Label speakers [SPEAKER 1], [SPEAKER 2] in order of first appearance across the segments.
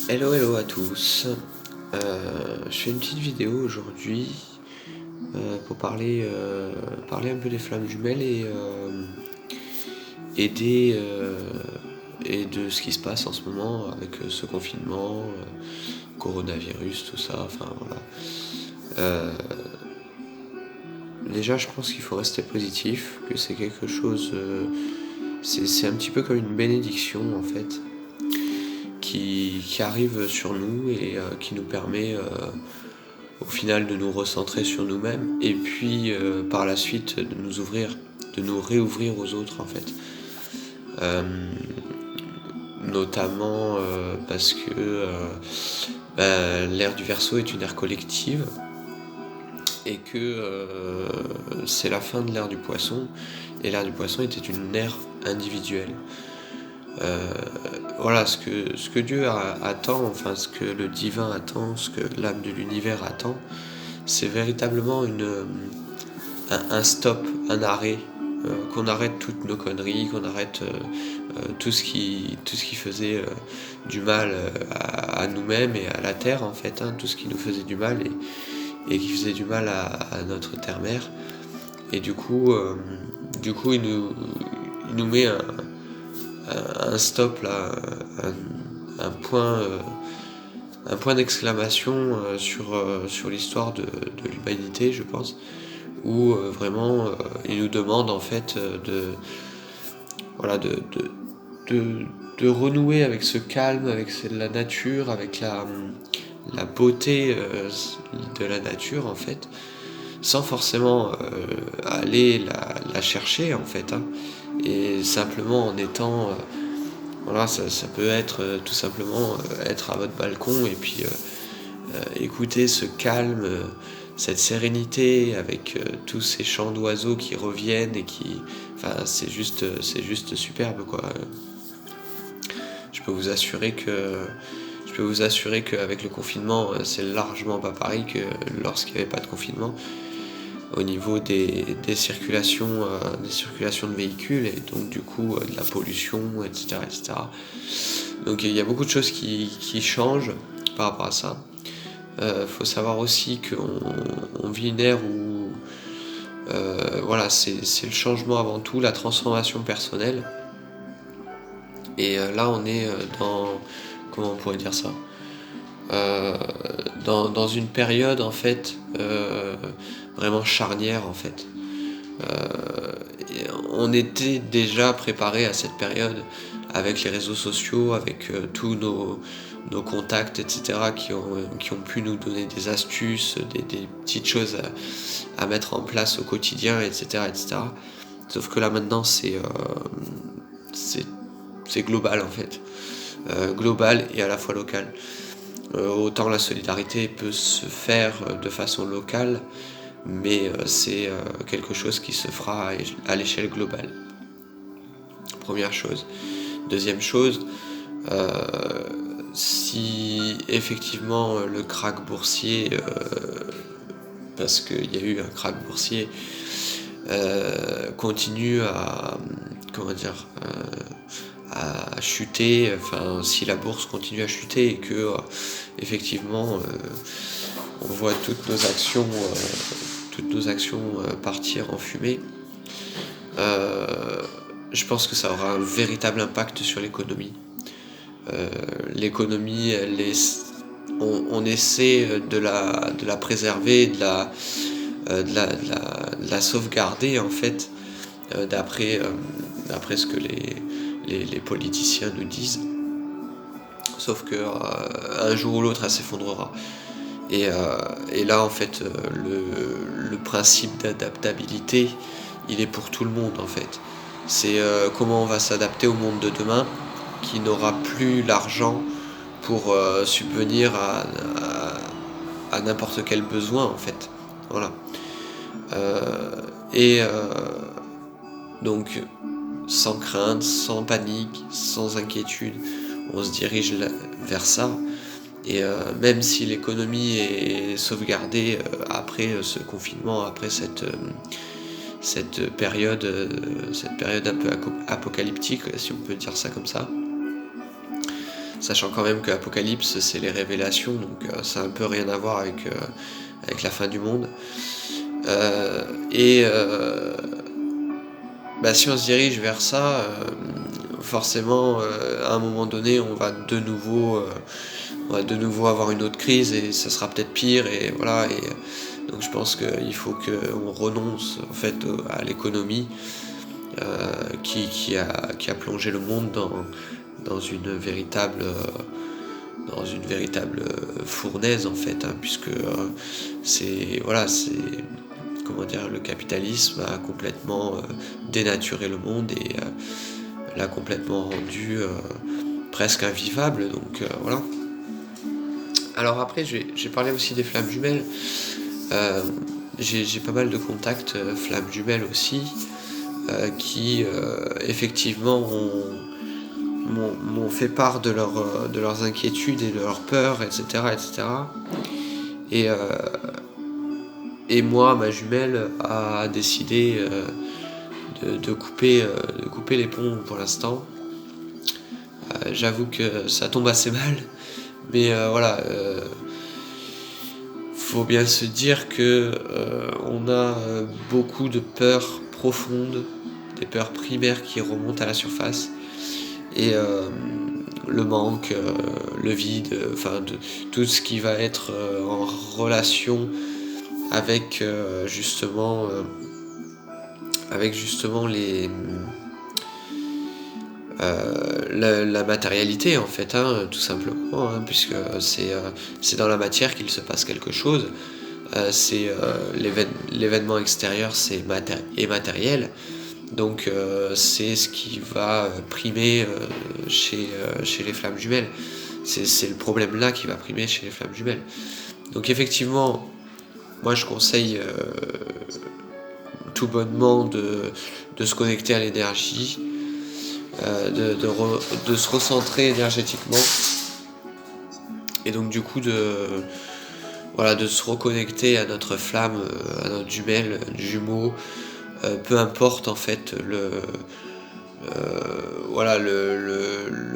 [SPEAKER 1] Hello hello à tous. Je fais une petite vidéo aujourd'hui pour parler un peu des flammes jumelles et, et de ce qui se passe en ce moment avec ce confinement, coronavirus, tout ça, enfin voilà. Euh, Déjà je pense qu'il faut rester positif, que c'est quelque chose, c'est un petit peu comme une bénédiction en fait, qui arrive sur nous et qui nous permet au final de nous recentrer sur nous-mêmes et puis par la suite de nous réouvrir aux autres en fait. Euh, Notamment parce que l'ère du Verseau est une ère collective et que c'est la fin de l'ère du Poisson et l'ère du Poisson était une ère individuelle. Euh, voilà ce que Dieu attend, enfin ce que le divin attend, ce que l'âme de l'univers attend, c'est véritablement un stop, un arrêt, qu'on arrête toutes nos conneries, qu'on arrête tout ce qui faisait du mal à nous-mêmes et à la terre en fait, hein, tout ce qui nous faisait du mal et qui faisait du mal à notre terre-mère. Et du coup il nous met un stop là, un point d'exclamation sur l'histoire de l'humanité, je pense, où vraiment il nous demande en fait voilà, de, de renouer avec ce calme, avec la nature, avec la beauté de la nature en fait, sans forcément aller la chercher en fait, hein, et simplement en étant voilà, ça peut être tout simplement être à votre balcon et puis écouter ce calme, cette sérénité avec tous ces chants d'oiseaux qui reviennent et qui, enfin, c'est juste superbe quoi. Je peux vous assurer que, je peux vous assurer qu'avec le confinement, c'est largement pas pareil que lorsqu'il n'y avait pas de confinement au niveau des circulations de véhicules et donc du coup de la pollution, etc., etc. Donc il y a beaucoup de choses qui changent par rapport à ça. Faut savoir aussi qu'on vit une ère où voilà, c'est le changement avant tout, la transformation personnelle. Et là, on est dans, comment on pourrait dire ça, dans une période en fait vraiment charnière en fait. On était déjà préparé à cette période avec les réseaux sociaux, avec tous nos contacts, etc., qui ont pu nous donner des astuces, des petites choses à mettre en place au quotidien, etc., etc. Sauf que là maintenant, c'est global en fait. Global et à la fois local. Autant la solidarité peut se faire de façon locale, mais c'est quelque chose qui se fera à l'échelle globale. Première chose. Deuxième chose, si effectivement le krach boursier, parce qu'il y a eu un krach boursier, continue à, comment dire, à chuter, enfin si la bourse continue à chuter et que effectivement on voit toutes nos actions partir en fumée, je pense que ça aura un véritable impact sur l'économie. L'économie, on essaie de la préserver, de la sauvegarder en fait, d'après ce que les politiciens nous disent. Sauf que un jour ou l'autre, elle s'effondrera. Et là, en fait, le principe d'adaptabilité, il est pour tout le monde, en fait. C'est comment on va s'adapter au monde de demain, qui n'aura plus l'argent pour subvenir à n'importe quel besoin, en fait. Voilà. Et donc, sans crainte, sans panique, sans inquiétude, on se dirige vers ça. Et même si l'économie est sauvegardée après ce confinement, après cette période un peu apocalyptique, si on peut dire ça comme ça, sachant quand même que Apocalypse c'est les révélations, donc ça a un peu rien à voir avec la fin du monde. Et si on se dirige vers ça, forcément à un moment donné on va de nouveau avoir une autre crise et ça sera peut-être pire, et voilà. Et donc je pense qu'il faut qu'on renonce en fait à l'économie qui a plongé le monde dans une véritable fournaise en fait, hein, puisque c'est comment dire, le capitalisme a complètement dénaturé le monde et l'a complètement rendu presque invivable, donc voilà. Alors après j'ai parlé aussi des flammes jumelles. J'ai pas mal de contacts flammes jumelles aussi qui effectivement m'ont fait part de leurs inquiétudes et de leurs peurs, etc. Et moi, ma jumelle a décidé de couper les ponts pour l'instant. J'avoue que ça tombe assez mal, mais voilà, faut bien se dire que on a beaucoup de peurs profondes, des peurs primaires qui remontent à la surface, et le manque, le vide, tout ce qui va être en relation avec justement les la matérialité en fait, hein, tout simplement, hein, puisque c'est dans la matière qu'il se passe quelque chose. L'événement extérieur est matériel, donc c'est ce qui va primer chez les flammes jumelles. C'est le problème là qui va primer chez les flammes jumelles. Donc effectivement, moi je conseille tout bonnement de se connecter à l'énergie, de se recentrer énergétiquement, et donc du coup de se reconnecter à notre flamme, à notre jumelle, jumeau, peu importe en fait le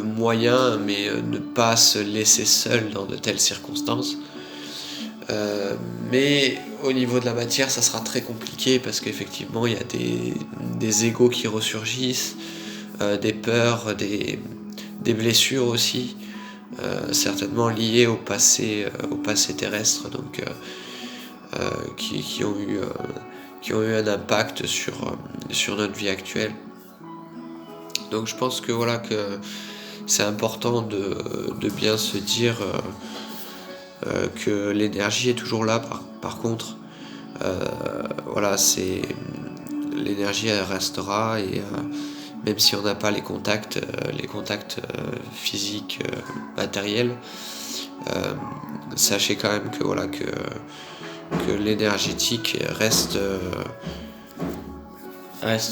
[SPEAKER 1] moyen, mais ne pas se laisser seul dans de telles circonstances. Mais au niveau de la matière, ça sera très compliqué parce qu'effectivement, il y a des égos qui ressurgissent, des peurs, des blessures aussi, certainement liées au passé terrestre, donc qui ont eu un impact sur notre vie actuelle. Donc je pense que voilà, que c'est important de bien se dire que l'énergie est toujours là. Par contre, l'énergie elle restera, et même si on n'a pas les contacts physiques, matériels, sachez quand même que l'énergétique reste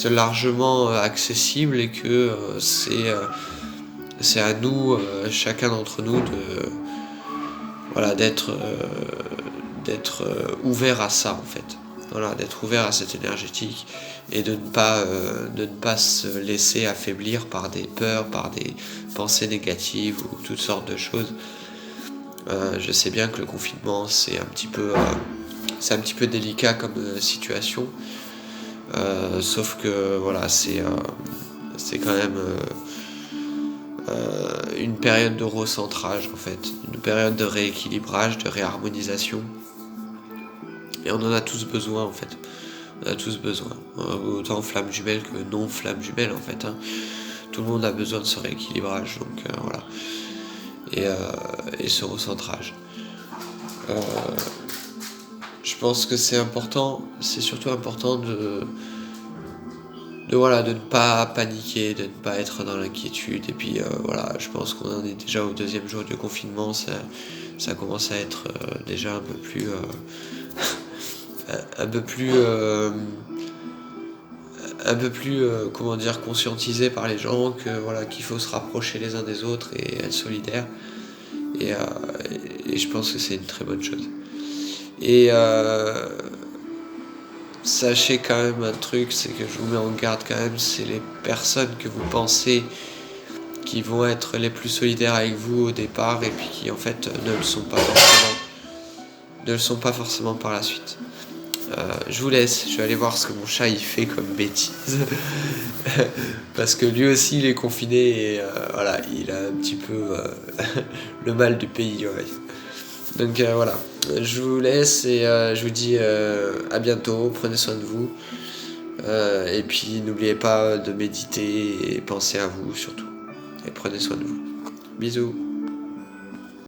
[SPEAKER 1] largement accessible, et que c'est à nous, chacun d'entre nous, d'être ouvert à ça en fait. Voilà, d'être ouvert à cette énergétique, et de ne pas se laisser affaiblir par des peurs, par des pensées négatives ou toutes sortes de choses. Je sais bien que le confinement c'est un petit peu délicat comme situation, sauf que voilà, c'est quand même une période de recentrage en fait, une période de rééquilibrage, de réharmonisation, et on en a tous besoin en fait. On a tous besoin, autant flamme jumelle que non flamme jumelle en fait, hein. Tout le monde a besoin de ce rééquilibrage, donc voilà, et ce recentrage. Je pense que c'est important, c'est surtout important de ne pas paniquer, de ne pas être dans l'inquiétude. Et puis je pense qu'on en est déjà au 2e jour du confinement, ça commence à être déjà un peu plus comment dire, conscientisé par les gens, qu'il faut se rapprocher les uns des autres et être solidaire, et je pense que c'est une très bonne chose. Et sachez quand même un truc, c'est que je vous mets en garde quand même, c'est les personnes que vous pensez qui vont être les plus solidaires avec vous au départ et puis qui en fait ne le sont pas forcément par la suite. Je vous laisse, je vais aller voir ce que mon chat il fait comme bêtise. Parce que lui aussi il est confiné et voilà, il a un petit peu le mal du pays. Ouais. Donc voilà, je vous laisse et je vous dis à bientôt, prenez soin de vous. Et puis n'oubliez pas de méditer et pensez à vous surtout. Et prenez soin de vous. Bisous.